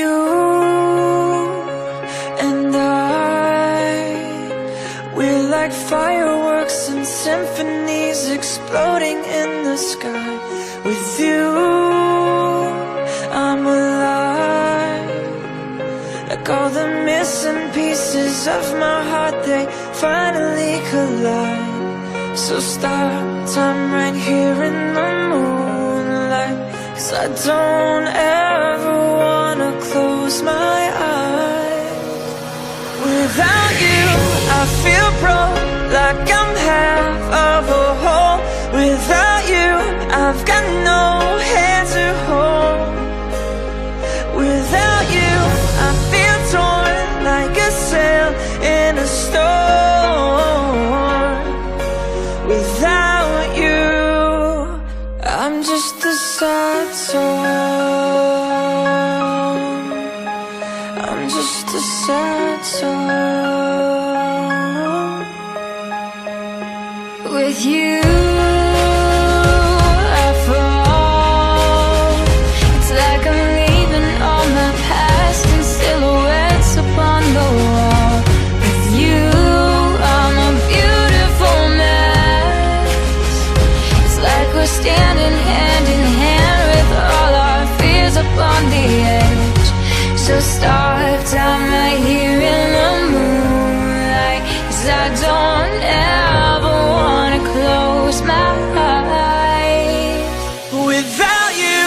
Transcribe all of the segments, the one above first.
you and we're like fireworks and symphonies exploding in the sky. With you, I'm alive. Like all the missing pieces of my heart, they finally collide. So stop time right here in the moonlight, 'cause I don't ever wanna close my eyes. Without you, I feel broke, like I'm half of a whole. Without you, I've got no hand to hold. Without you, I feel torn like a sail in a storm. Without you, I'm just a sad song. I'm just a sad song. With you, I fall. It's like I'm leaving all my past in silhouettes upon the wall. With you, I'm a beautiful mess. It's like we're standing hand in hand with all our fears upon the edge. So start time right here in the moonlight, 'cause I don't ever wanna close my eyes. Without you,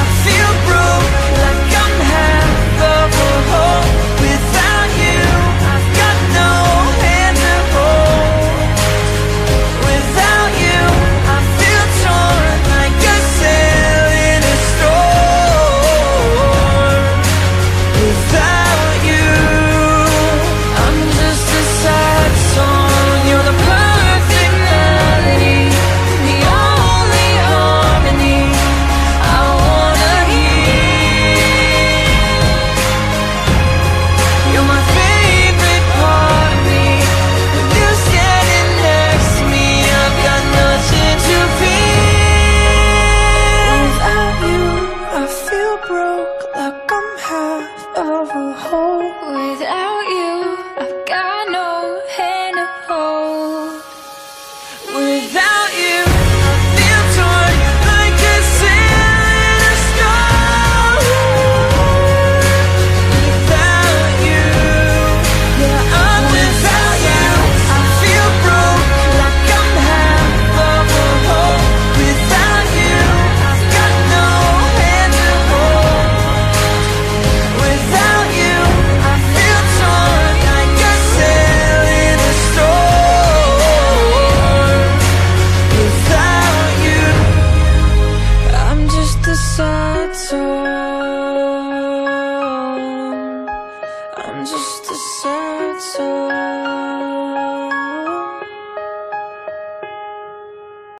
I feel broke, like I'm half of a whole. Without you, I've got no hand to hold. Without you, I feel torn like a sail in a storm. Without you, I'm just a sad song. You're the perfect melody, the only harmony I wanna hear. You're my favorite part of me. With you standing next to me, I've got nothing to fear. Without you, I feel broke, like I'm half of a whole.